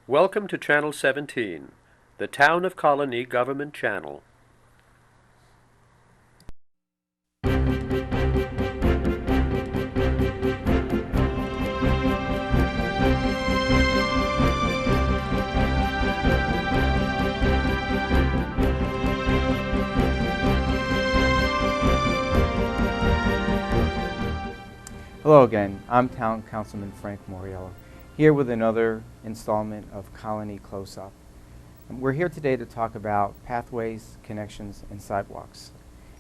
Welcome to Channel 17, the Town of Colonie Government Channel. Hello again, I'm Town Councilman Frank Mauriello, here with another installment of Colonie Close-Up. We're here today to talk about pathways, connections, and sidewalks.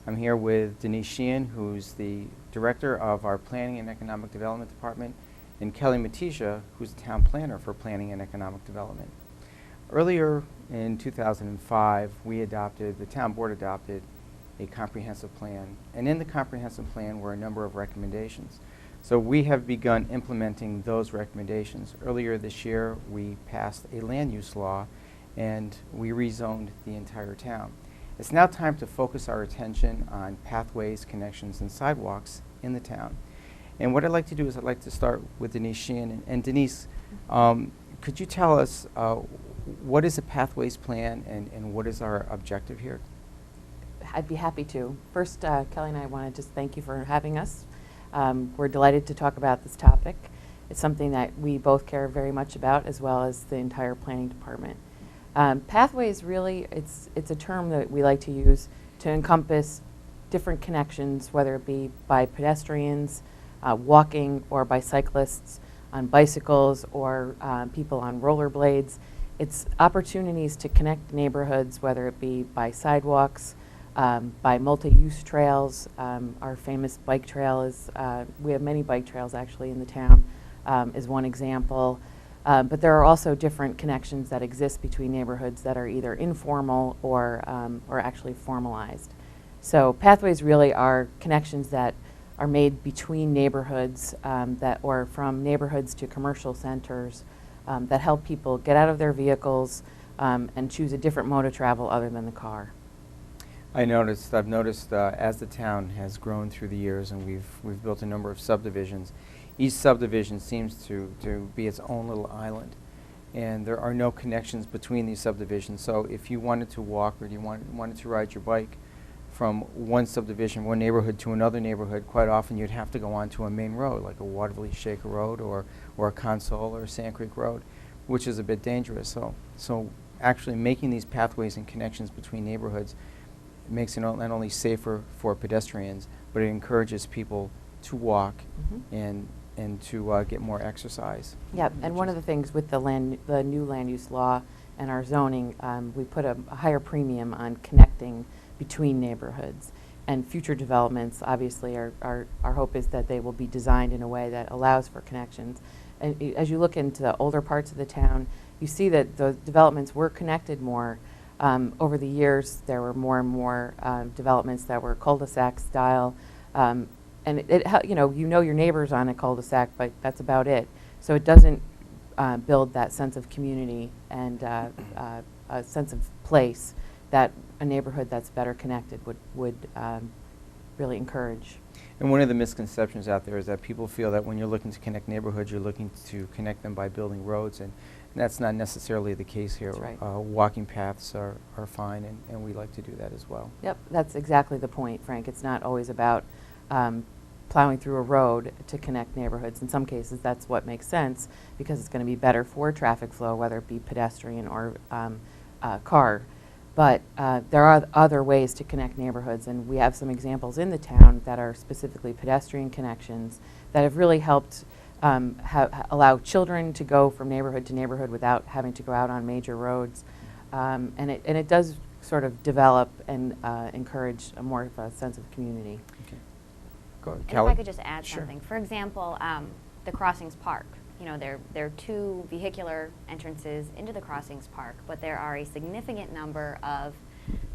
I'm here with Denise Sheehan, who's the director of our Planning and Economic Development Department, and Kelly Mateja, who's the town planner for Planning and Economic Development. Earlier in 2005, the town board adopted a comprehensive plan, and in the comprehensive plan were a number of recommendations. So we have begun implementing those recommendations. Earlier this year, we passed a land use law and we rezoned the entire town. It's now time to focus our attention on pathways, connections, and sidewalks in the town. And what I'd like to do is I'd like to start with Denise Sheehan. And Denise, could you tell us what is a pathways plan and what is our objective here? I'd be happy to. First, Kelly and I want to just thank you for having us. We're delighted to talk about this topic. It's something that we both care very much about, as well as the entire planning department. Pathways really, it's a term that we like to use to encompass different connections, whether it be by pedestrians, walking, or by cyclists on bicycles, or people on rollerblades. It's opportunities to connect neighborhoods, whether it be by sidewalks, by multi-use trails. Our famous bike trail is, we have many bike trails actually in the town, is one example. But there are also different connections that exist between neighborhoods that are either informal or actually formalized. So pathways really are connections that are made between neighborhoods or from neighborhoods to commercial centers that help people get out of their vehicles and choose a different mode of travel other than the car. I've noticed as the town has grown through the years and we've built a number of subdivisions, each subdivision seems to be its own little island. And there are no connections between these subdivisions. So if you wanted to walk or you wanted to ride your bike from one subdivision, one neighborhood to another neighborhood, quite often you'd have to go onto a main road, like a Waterville Shaker Road or a Console or a Sand Creek Road, which is a bit dangerous. So actually making these pathways and connections between neighborhoods makes it not only safer for pedestrians, but it encourages people to walk and to get more exercise. Yeah, and one of the things with the new land use law and our zoning, we put a higher premium on connecting between neighborhoods. And future developments, obviously, our hope is that they will be designed in a way that allows for connections. And as you look into the older parts of the town, you see that the developments were connected more. Over the years, there were more and more developments that were cul-de-sac style, and you know your neighbors on a cul-de-sac, but that's about it. So it doesn't build that sense of community and a sense of place that a neighborhood that's better connected would really encourage. And one of the misconceptions out there is that people feel that when you're looking to connect neighborhoods, you're looking to connect them by building roads, and that's not necessarily the case here. That's right. Walking paths are fine, and we like to do that as well. Yep, that's exactly the point, Frank. It's not always about plowing through a road to connect neighborhoods. In some cases, that's what makes sense because it's going to be better for traffic flow, whether it be pedestrian or car. But there are other ways to connect neighborhoods, and we have some examples in the town that are specifically pedestrian connections that have really helped allow children to go from neighborhood to neighborhood without having to go out on major roads. And it does sort of develop and encourage a more of a sense of community. Okay. Go ahead. And Kelly? if I could just add Sure. something. For example, the Crossings Park. You know, there are two vehicular entrances into the Crossings Park, but there are a significant number of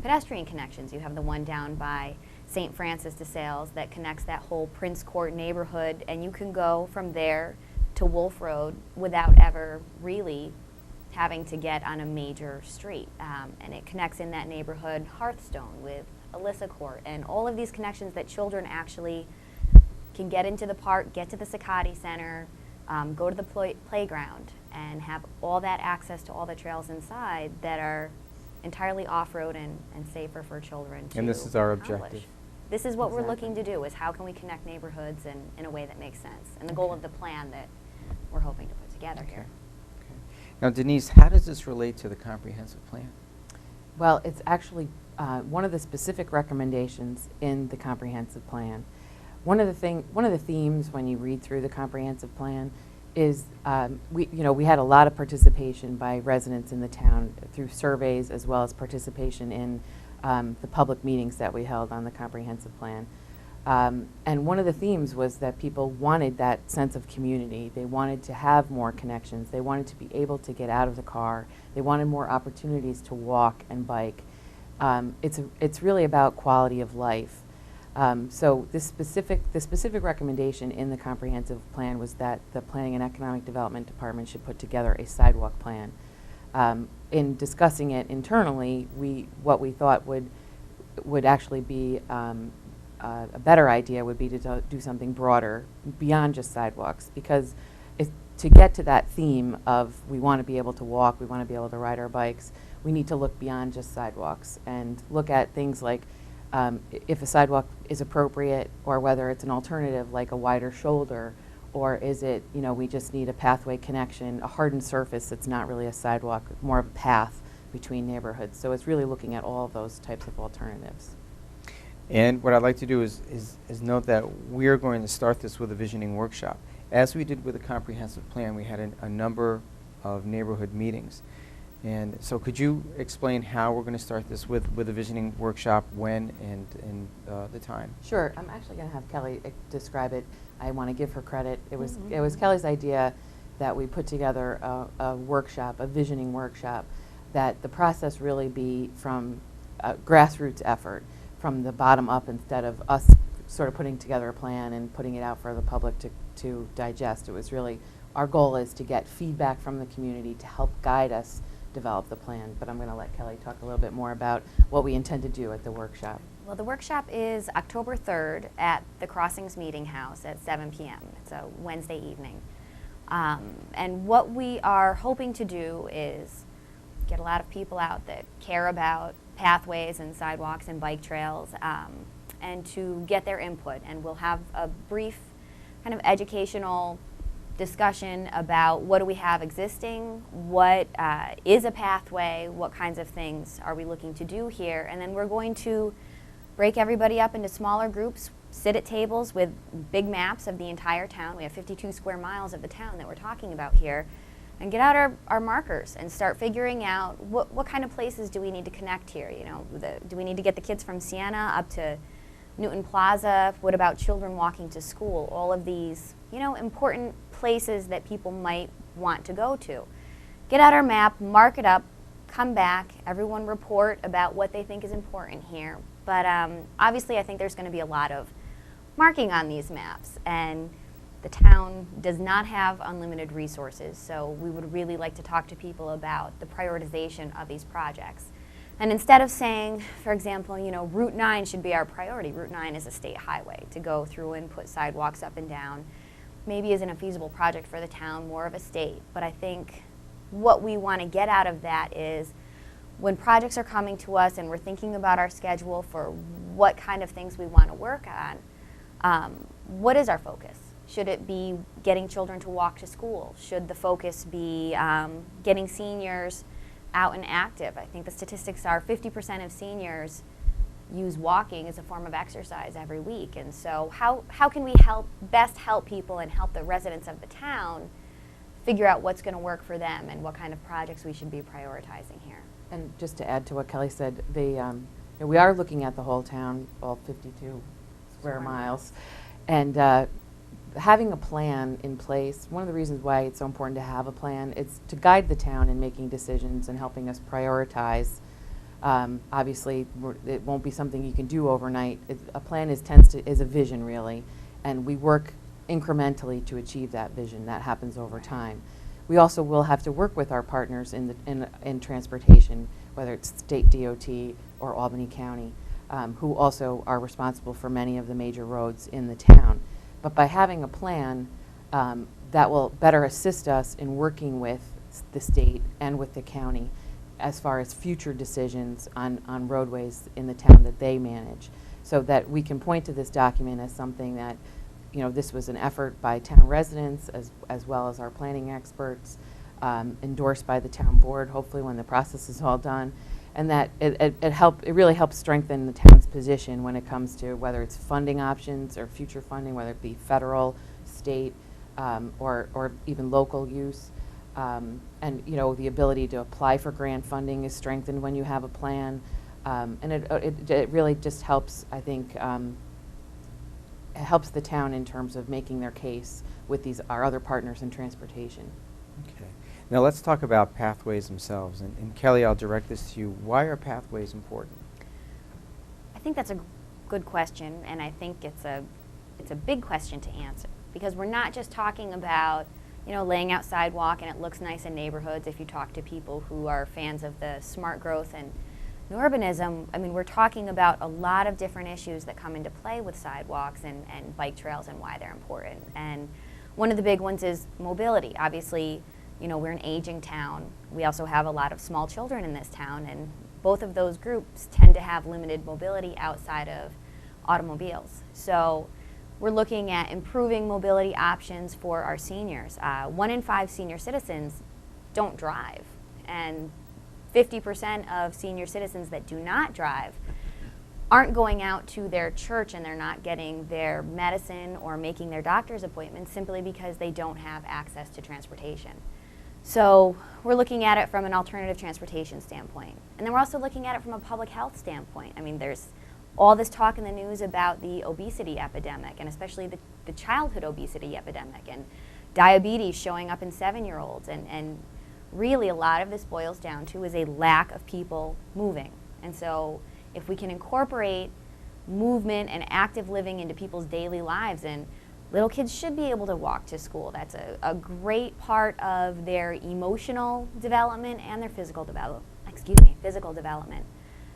pedestrian connections. You have the one down by St. Francis de Sales that connects that whole Prince Court neighborhood, and you can go from there to Wolf Road without ever really having to get on a major street. And it connects in that neighborhood Hearthstone with Alyssa Court, and all of these connections that children actually can get into the park, get to the Sakati Center, go to the playground. and have all that access to all the trails inside that are entirely off-road and safer for children to And this is our accomplish. objective. This is what we're Exactly. looking to do, is how can we connect neighborhoods in a way that makes sense, and the goal of the plan that we're hoping to put together here. Okay. Now, Denise, how does this relate to the comprehensive plan? Well, it's actually one of the specific recommendations in the comprehensive plan. One of the themes when you read through the comprehensive plan is we had a lot of participation by residents in the town through surveys, as well as participation in the public meetings that we held on the comprehensive plan. And one of the themes was that people wanted that sense of community. They wanted to have more connections. They wanted to be able to get out of the car. They wanted more opportunities to walk and bike. It's really about quality of life. So the specific recommendation in the comprehensive plan was that the Planning and Economic Development Department should put together a sidewalk plan. In discussing it internally, what we thought would actually be a better idea would be to do something broader beyond just sidewalks, because to get to that theme of we want to be able to walk, we want to be able to ride our bikes, we need to look beyond just sidewalks and look at things like if a sidewalk is appropriate, or whether it's an alternative like a wider shoulder, or is it, we just need a pathway connection, a hardened surface that's not really a sidewalk, more of a path between neighborhoods. So it's really looking at all of those types of alternatives. And what I'd like to do is note that we're going to start this with a visioning workshop. As we did with the comprehensive plan, we had a number of neighborhood meetings. And so could you explain how we're going to start this with a visioning workshop, when and the time? Sure. I'm actually going to have Kelly describe it. I want to give her credit. It was Kelly's idea that we put together a workshop, a visioning workshop, that the process really be from a grassroots effort, from the bottom up, instead of us sort of putting together a plan and putting it out for the public to digest. It was really, our goal is to get feedback from the community to help guide us develop the plan. But I'm going to let Kelly talk a little bit more about what we intend to do at the workshop. Well, the workshop is October 3rd at the Crossings Meeting House at 7 p.m. It's a Wednesday evening. And what we are hoping to do is get a lot of people out that care about pathways and sidewalks and bike trails, and to get their input. And we'll have a brief kind of educational discussion about what do we have existing, what is a pathway, what kinds of things are we looking to do here, and then we're going to break everybody up into smaller groups, sit at tables with big maps of the entire town. We have 52 square miles of the town that we're talking about here, and get out our markers and start figuring out what kind of places do we need to connect here. Do we need to get the kids from Siena up to Newton Plaza? What about children walking to school? All of these, important places that people might want to go to. Get out our map, mark it up, come back, everyone report about what they think is important here. But obviously I think there's going to be a lot of marking on these maps, and the town does not have unlimited resources, so we would really like to talk to people about the prioritization of these projects. And instead of saying, for example, Route 9 should be our priority. Route 9 is a state highway to go through and put sidewalks up and down. Maybe isn't a feasible project for the town, more of a state. But I think what we want to get out of that is when projects are coming to us and we're thinking about our schedule for what kind of things we want to work on, what is our focus? Should it be getting children to walk to school? Should the focus be getting seniors out and active? I think the statistics are 50% of seniors use walking as a form of exercise every week. And so how can we best help people and help the residents of the town figure out what's going to work for them and what kind of projects we should be prioritizing here? And just to add to what Kelly said, we are looking at the whole town, all 52 square miles. And having a plan in place, one of the reasons why it's so important to have a plan is to guide the town in making decisions and helping us prioritize. Obviously, it won't be something you can do overnight. A plan is a vision, really, and we work incrementally to achieve that vision. That happens over time. We also will have to work with our partners in transportation, whether it's state DOT or Albany County, who also are responsible for many of the major roads in the town. But by having a plan, that will better assist us in working with the state and with the county as far as future decisions on roadways in the town that they manage, so that we can point to this document as something that, this was an effort by town residents as well as our planning experts, endorsed by the town board, hopefully when the process is all done, and that it really helps strengthen the town's position when it comes to whether it's funding options or future funding, whether it be federal, state, or even local use. And the ability to apply for grant funding is strengthened when you have a plan, and it really just helps, I think, it helps the town in terms of making their case with our other partners in transportation. Okay. Now let's talk about pathways themselves. And Kelly, I'll direct this to you. Why are pathways important? I think that's a good question, and I think it's a big question to answer, because we're not just talking about laying out sidewalk and it looks nice in neighborhoods. If you talk to people who are fans of the smart growth and urbanism, we're talking about a lot of different issues that come into play with sidewalks and bike trails and why they're important. And one of the big ones is mobility. Obviously, we're an aging town. We also have a lot of small children in this town, and both of those groups tend to have limited mobility outside of automobiles. So we're looking at improving mobility options for our seniors. 1 in 5 senior citizens don't drive, and 50% of senior citizens that do not drive aren't going out to their church, and they're not getting their medicine or making their doctor's appointments simply because they don't have access to transportation. So we're looking at it from an alternative transportation standpoint. And then we're also looking at it from a public health standpoint. There's all this talk in the news about the obesity epidemic, and especially the childhood obesity epidemic, and diabetes showing up in 7-year-olds. And really a lot of this boils down to is a lack of people moving. And so if we can incorporate movement and active living into people's daily lives, and little kids should be able to walk to school. That's a great part of their emotional development and their physical development.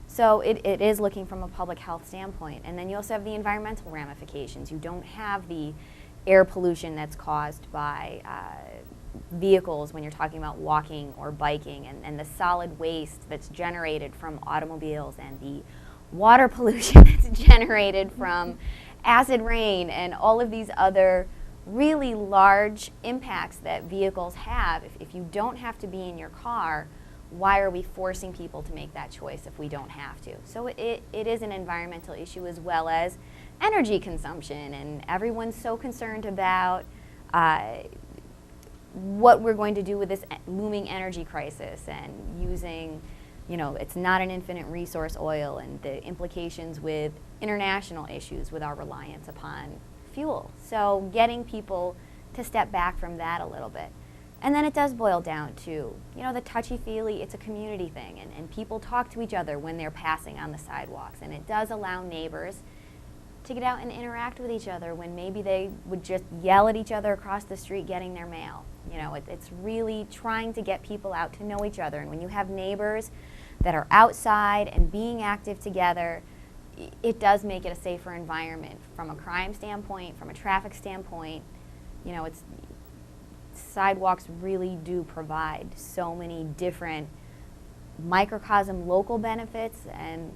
So it is looking from a public health standpoint. And then you also have the environmental ramifications. You don't have the air pollution that's caused by vehicles when you're talking about walking or biking, and the solid waste that's generated from automobiles, and the water pollution that's generated from acid rain, and all of these other really large impacts that vehicles have. If you don't have to be in your car, why are we forcing people to make that choice if we don't have to? So it is an environmental issue as well as energy consumption, and everyone's so concerned about what we're going to do with this looming energy crisis, and using, it's not an infinite resource, oil, and the implications with international issues with our reliance upon fuel. So getting people to step back from that a little bit. And then it does boil down to, the touchy-feely, it's a community thing, and people talk to each other when they're passing on the sidewalks, and it does allow neighbors to get out and interact with each other when maybe they would just yell at each other across the street getting their mail. It's really trying to get people out to know each other, and when you have neighbors that are outside and being active together, it does make it a safer environment from a crime standpoint, from a traffic standpoint. Sidewalks really do provide so many different microcosm local benefits and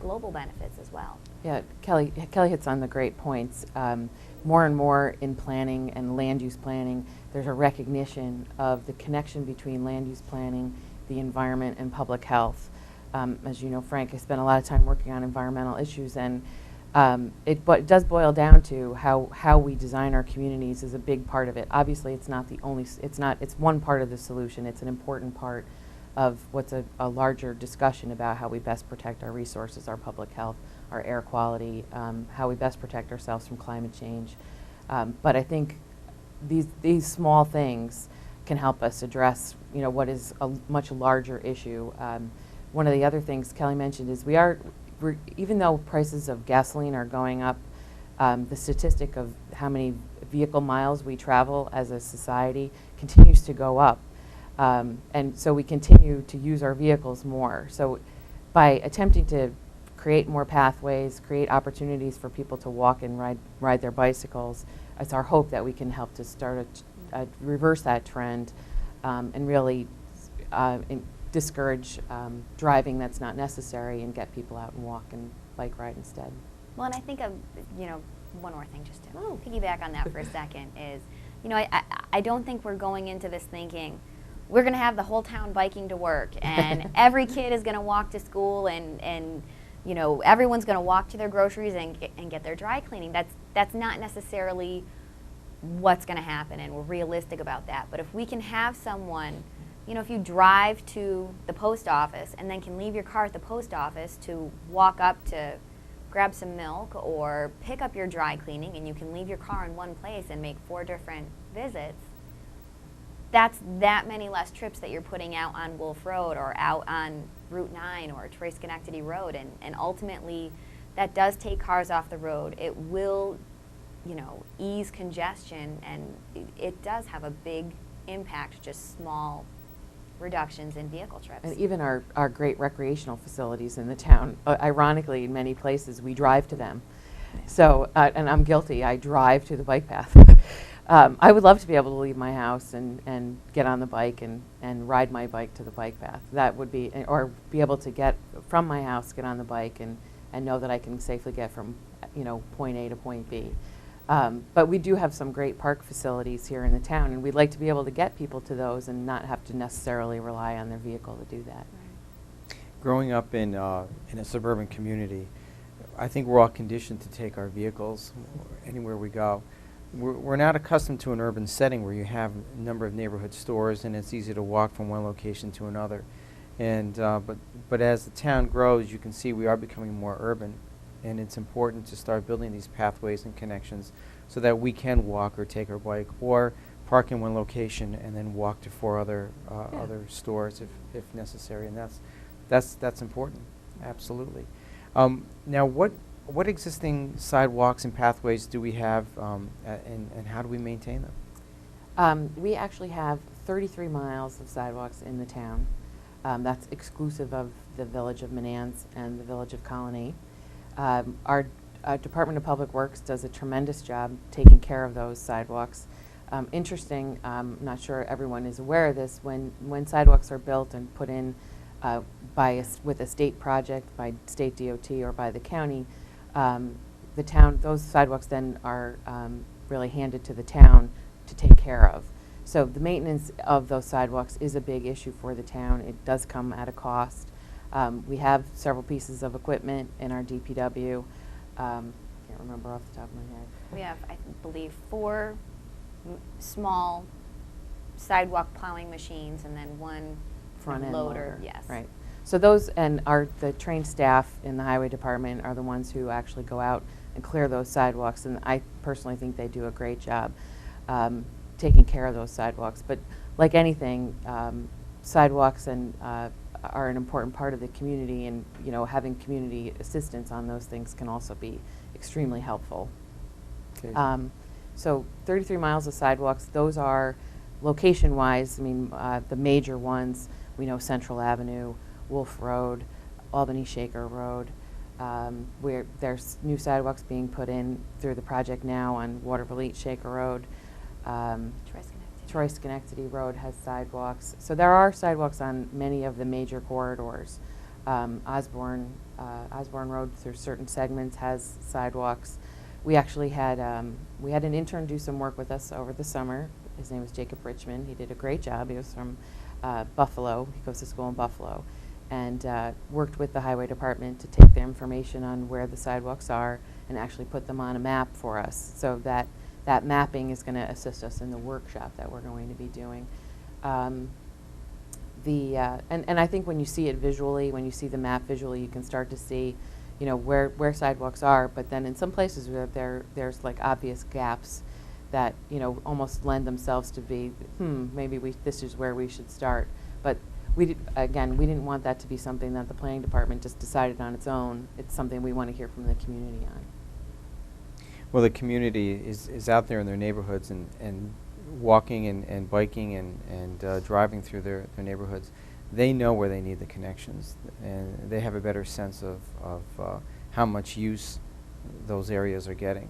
global benefits as well. Yeah, Kelly hits on the great points. More and more in planning and land use planning, there's a recognition of the connection between land use planning, the environment, and public health. As you know, Frank, I spent a lot of time working on environmental issues, and it does boil down to how we design our communities is a big part of it. Obviously, it's not the only, it's one part of the solution. It's an important part of what's a larger discussion about how we best protect our resources, our public health, our air quality, how we best protect ourselves from climate change. But I think these small things can help us address, what is a much larger issue. One of the other things Kelly mentioned is even though prices of gasoline are going up, the statistic of how many vehicle miles we travel as a society continues to go up. And so we continue to use our vehicles more. So by attempting to create more pathways, create opportunities for people to walk and ride their bicycles, it's our hope that we can help to start reverse that trend and really discourage driving that's not necessary and get people out and walk and bike ride instead. Well, and I think of, one more thing just to Oh. piggyback on that for a second is, I don't think we're going into this thinking we're going to have the whole town biking to work and every kid is going to walk to school and everyone's going to walk to their groceries and get their dry cleaning. That's not necessarily what's going to happen, and we're realistic about that. But if we can have someone, if you drive to the post office and then can leave your car at the post office to walk up to grab some milk or pick up your dry cleaning, and you can leave your car in one place and make 4 different visits, that's that many less trips that you're putting out on Wolf Road or out on Route 9 or Troy-Schenectady Road, and ultimately that does take cars off the road. It will, ease congestion, and it does have a big impact, just small reductions in vehicle trips. And even our great recreational facilities in the town, ironically, in many places, we drive to them. So, and I'm guilty, I drive to the bike path. I would love to be able to leave my house and get on the bike and ride my bike to the bike path. That would be, or be able to get from my house, get on the bike and know that I can safely get from, point A to point B. But we do have some great park facilities here in the town, and we'd like to be able to get people to those and not have to necessarily rely on their vehicle to do that. Growing up in a suburban community, I think we're all conditioned to take our vehicles anywhere we go. We're not accustomed to an urban setting where you have a number of neighborhood stores and it's easy to walk from one location to another. And but as the town grows, you can see we are becoming more urban, and it's important to start building these pathways and connections so that we can walk or take our bike or park in one location and then walk to 4 other other stores if necessary, and that's important, absolutely. Now, what existing sidewalks and pathways do we have, and how do we maintain them? We actually have 33 miles of sidewalks in the town. That's exclusive of the village of Manans and the village of Colonie. Our Department of Public Works does a tremendous job taking care of those sidewalks. Interesting, I'm not sure everyone is aware of this, when sidewalks are built and put in with a state project, by state DOT or by the county, the town, those sidewalks then are really handed to the town to take care of. So the maintenance of those sidewalks is a big issue for the town. It does come at a cost. We have several pieces of equipment in our DPW. Can't remember off the top of my head. We have, I believe, 4 small sidewalk plowing machines and then 1 Front end loader. Yes. Right. So those and the trained staff in the highway department are the ones who actually go out and clear those sidewalks, and I personally think they do a great job taking care of those sidewalks. But like anything, sidewalks are an important part of the community, and having community assistance on those things can also be extremely helpful. Okay. So 33 miles of sidewalks. Those are location-wise. I mean, the major ones we know: Central Avenue, Wolf Road, Albany Shaker Road. Where there's new sidewalks being put in through the project now on Waterville Shaker Road. Troy-Schenectady Road has sidewalks. So there are sidewalks on many of the major corridors. Osborne Road through certain segments has sidewalks. We actually had we had an intern do some work with us over the summer. His name was Jacob Richmond. He did a great job. He was from Buffalo. He goes to school in Buffalo, and worked with the highway department to take the information on where the sidewalks are and actually put them on a map for us, so that mapping is going to assist us in the workshop that we're going to be doing. And I think when you see it visually, when you see the map visually, you can start to see, where sidewalks are. But then in some places where there's like obvious gaps that almost lend themselves to be, maybe this is where we should start. But we didn't want that to be something that the planning department just decided on its own. It's something we want to hear from the community on. Well, the community is out there in their neighborhoods and walking and biking and driving through their neighborhoods. They know where they need the connections, and they have a better sense of how much use those areas are getting.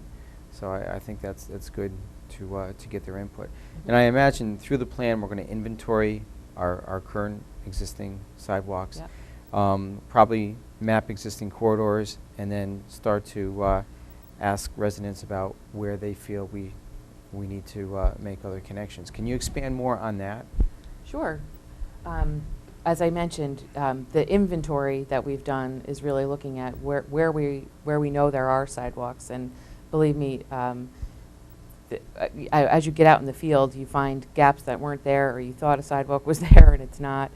So I think that's good to get their input. And I imagine through the plan we're going to inventory our current existing sidewalks, Yep. probably map existing corridors, and then start to ask residents about where they feel we need to make other connections. Can you expand more on that? Sure. As I mentioned, the inventory that we've done is really looking at where we know there are sidewalks, and believe me, as you get out in the field, you find gaps that weren't there, or you thought a sidewalk was there and it's not.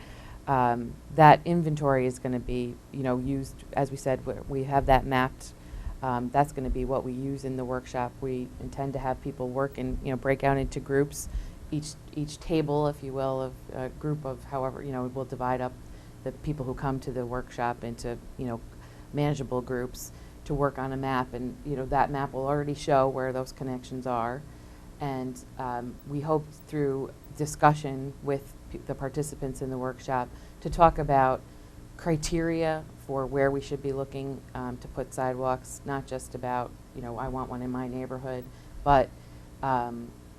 That inventory is going to be, used, as we said, we have that mapped. That's going to be what we use in the workshop. We intend to have people work and break out into groups. Each table, if you will, of a group of however, we'll divide up the people who come to the workshop into, manageable groups to work on a map, and that map will already show where those connections are. And we hope through discussion with the participants in the workshop to talk about criteria for where we should be looking to put sidewalks, not just about, I want one in my neighborhood, but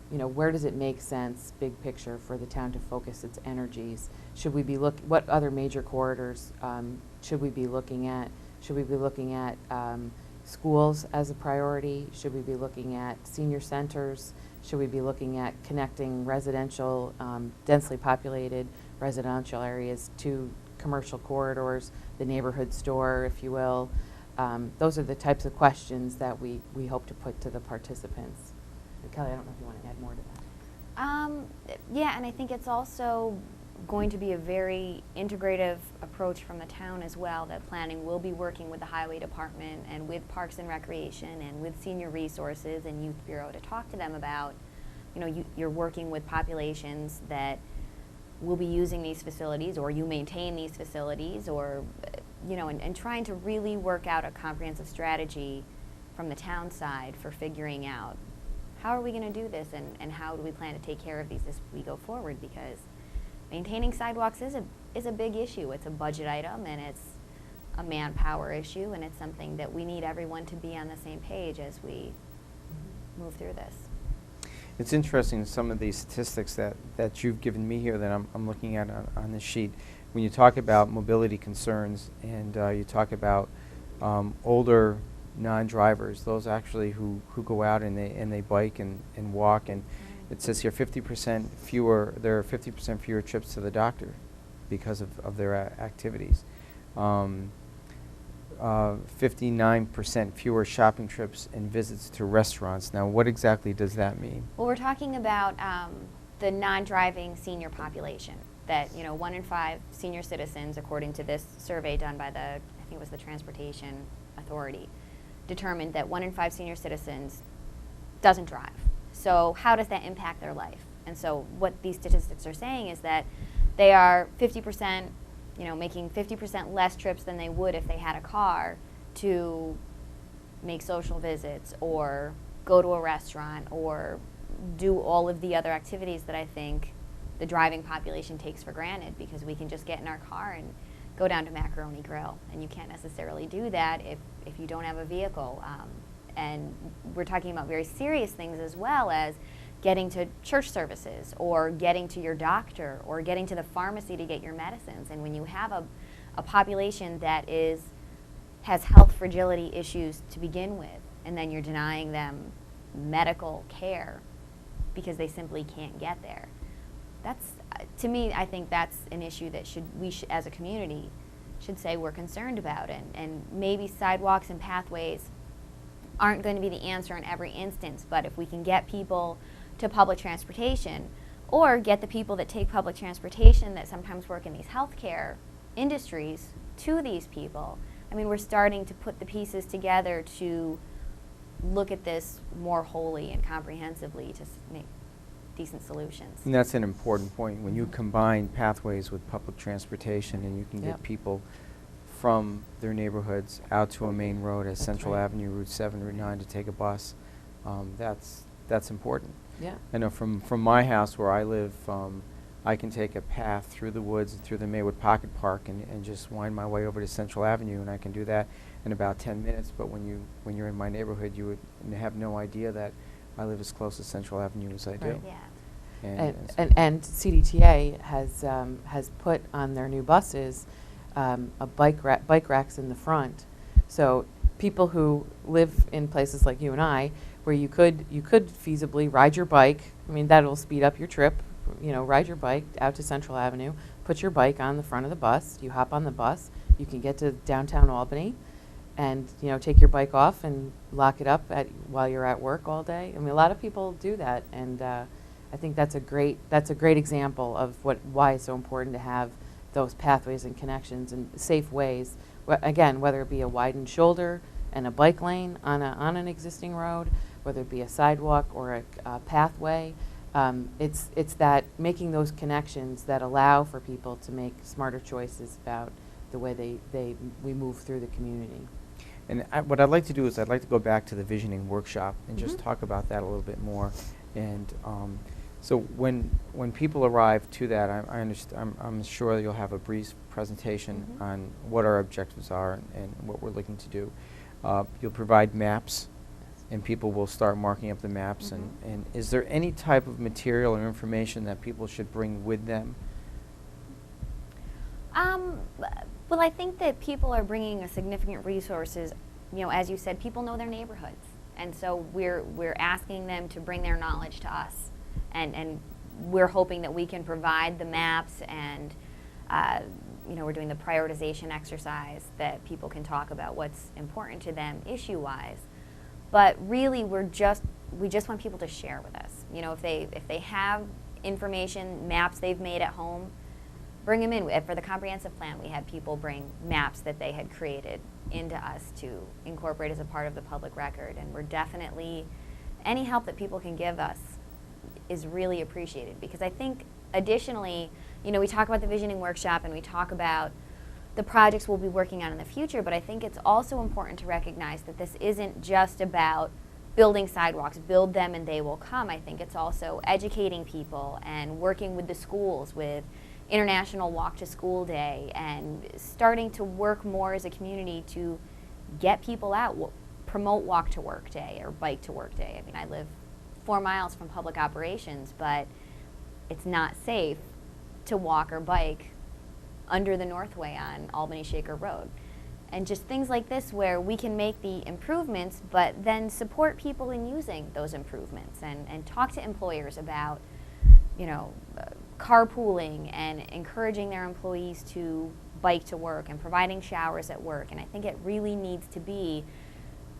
where does it make sense, big picture, for the town to focus its energies? Should we be what other major corridors should we be looking at? Should we be looking at schools as a priority? Should we be looking at senior centers? Should we be looking at connecting residential, densely populated residential areas to commercial corridors, the neighborhood store, if you will? Those are the types of questions that we hope to put to the participants. And Kelly, I don't know if you want to add more to that. Yeah, and I think it's also going to be a very integrative approach from the town as well, that planning will be working with the highway department and with Parks and Recreation and with Senior Resources and Youth Bureau to talk to them about, you're working with populations that will be using these facilities, or you maintain these facilities, or, and trying to really work out a comprehensive strategy from the town side for figuring out how are we going to do this, and how do we plan to take care of these as we go forward, because maintaining sidewalks is a big issue. It's a budget item, and it's a manpower issue, and it's something that we need everyone to be on the same page as we move through this. It's interesting, some of these statistics that you've given me here that I'm looking at on this sheet. When you talk about mobility concerns, and you talk about older non-drivers, those actually who go out and they bike and walk, and it says here 50% fewer. There are 50% fewer trips to the doctor because of their activities. 59% fewer shopping trips and visits to restaurants. Now, what exactly does that mean? Well, we're talking about the non-driving senior population. That 1 in 5 senior citizens, according to this survey done by I think it was the Transportation Authority, determined that 1 in 5 senior citizens doesn't drive. So how does that impact their life? And so what these statistics are saying is that they are 50%, making 50% less trips than they would if they had a car to make social visits or go to a restaurant or do all of the other activities that I think the driving population takes for granted, because we can just get in our car and go down to Macaroni Grill, and you can't necessarily do that if you don't have a vehicle. And we're talking about very serious things as well as getting to church services, or getting to your doctor, or getting to the pharmacy to get your medicines. And when you have a population that has health fragility issues to begin with, and then you're denying them medical care because they simply can't get there, that's, to me, I think that's an issue that we as a community should say we're concerned about. And maybe sidewalks and pathways aren't going to be the answer in every instance, but if we can get people to public transportation, or get the people that take public transportation that sometimes work in these healthcare industries to these people, I mean, we're starting to put the pieces together to look at this more wholly and comprehensively to make decent solutions. And that's an important point. When you combine pathways with public transportation, and you can Yep. get people from their neighborhoods out to a main road as That's Central right. Avenue, Route 7, Route 9 to take a bus, that's important. Yeah. I know from my house where I live, I can take a path through the woods and through the Maywood Pocket Park and just wind my way over to Central Avenue, and I can do that in about 10 minutes. But when you're in my neighborhood, you would have no idea that I live as close to Central Avenue as I do. Right. Yeah. And CDTA has put on their new buses a bike racks in the front, so people who live in places like you and I, where you could feasibly ride your bike. I mean, that'll speed up your trip. Ride your bike out to Central Avenue, put your bike on the front of the bus. You hop on the bus. You can get to downtown Albany, and take your bike off and lock it up while you're at work all day. I mean, a lot of people do that, and I think that's a great example of why it's so important to have those pathways and connections and safe ways. Again, whether it be a widened shoulder and a bike lane on an existing road, whether it be a sidewalk or a pathway, it's that making those connections that allow for people to make smarter choices about the way we move through the community. And what I'd like to do is I'd like to go back to the visioning workshop and just Mhm. talk about that a little bit more. And so when people arrive to that, I'm sure you'll have a brief presentation Mhm. on what our objectives are and what we're looking to do. You'll provide maps, and people will start marking up the maps. Mhm. And is there any type of material or information that people should bring with them? Well, I think that people are bringing a significant resources. As you said, people know their neighborhoods, and so we're asking them to bring their knowledge to us, and we're hoping that we can provide the maps, and we're doing the prioritization exercise that people can talk about what's important to them issue-wise. But really, we just want people to share with us. If they have information, maps they've made at home, bring them in. For the comprehensive plan, we had people bring maps that they had created into us to incorporate as a part of the public record. And we're definitely, any help that people can give us is really appreciated, because I think additionally, we talk about the visioning workshop and we talk about the projects we'll be working on in the future, but I think it's also important to recognize that this isn't just about building sidewalks, build them and they will come. I think it's also educating people and working with the schools with International Walk to School Day, and starting to work more as a community to get people out, promote Walk to Work Day or Bike to Work Day. I mean, I live 4 miles from public operations, but it's not safe to walk or bike under the Northway on Albany Shaker Road. And just things like this where we can make the improvements, but then support people in using those improvements, and talk to employers about, carpooling and encouraging their employees to bike to work and providing showers at work. And I think it really needs to be,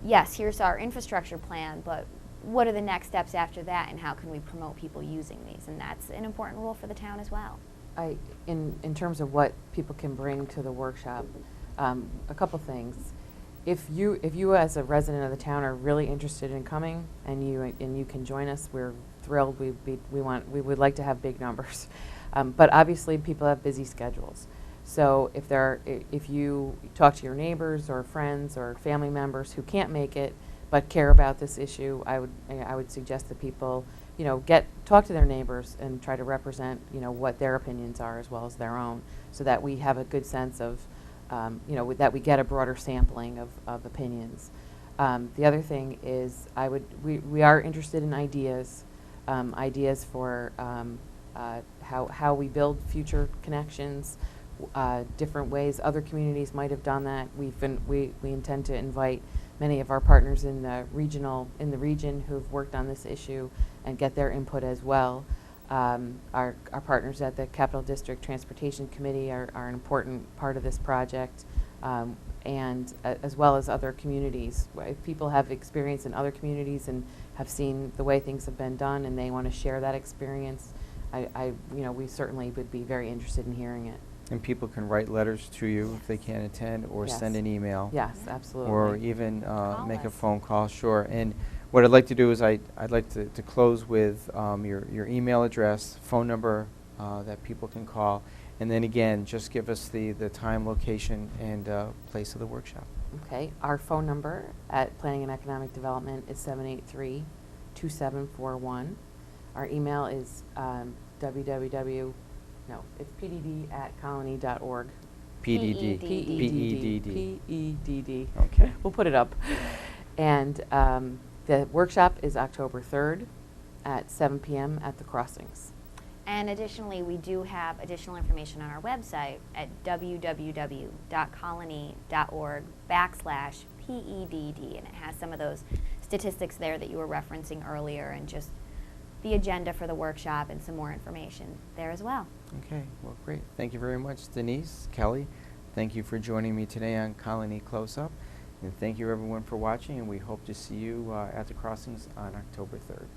yes, here's our infrastructure plan, but what are the next steps after that, and how can we promote people using these? And that's an important role for the town as well. In terms of what people can bring to the workshop, a couple things. If you as a resident of the town are really interested in coming and you can join us, we're thrilled. We would like to have big numbers, but obviously people have busy schedules. So if you talk to your neighbors or friends or family members who can't make it but care about this issue, I would suggest that people talk to their neighbors and try to represent what their opinions are as well as their own, so that we have a good sense of that we get a broader sampling of opinions. The other thing is we are interested in ideas for how we build future connections, different ways other communities might have done that. We intend to invite many of our partners in the region who've worked on this issue and get their input as well. Our partners at the Capital District Transportation Committee are an important part of this project, and as well as other communities. If people have experience in other communities and have seen the way things have been done and they want to share that experience, we certainly would be very interested in hearing it. And people can write letters to you if they can't attend, or Yes. send an email. Yes, absolutely. Or even Call make a us. phone call, sure. And what I'd like to do is I'd like to close with your email address, phone number that people can call, and then again, just give us the time, location, and place of the workshop. Okay, our phone number at Planning and Economic Development is 783-2741. Our email is it's pdd@colonie.org. PDD. PEDD. PEDD. Okay. We'll put it up. And The workshop is October 3rd at 7 p.m. at the crossings. And additionally, we do have additional information on our website at www.colonie.org/PEDD, and it has some of those statistics there that you were referencing earlier, and just the agenda for the workshop and some more information there as well. Okay, well, great. Thank you very much, Denise, Kelly. Thank you for joining me today on Colonie Close-Up. And thank you, everyone, for watching, and we hope to see you at the crossings on October 3rd.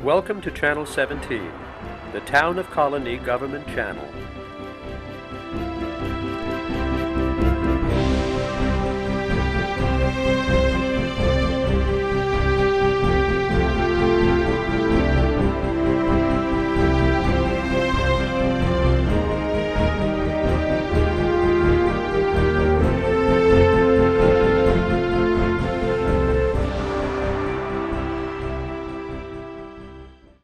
Welcome to Channel 17, the Town of Colonie Government Channel,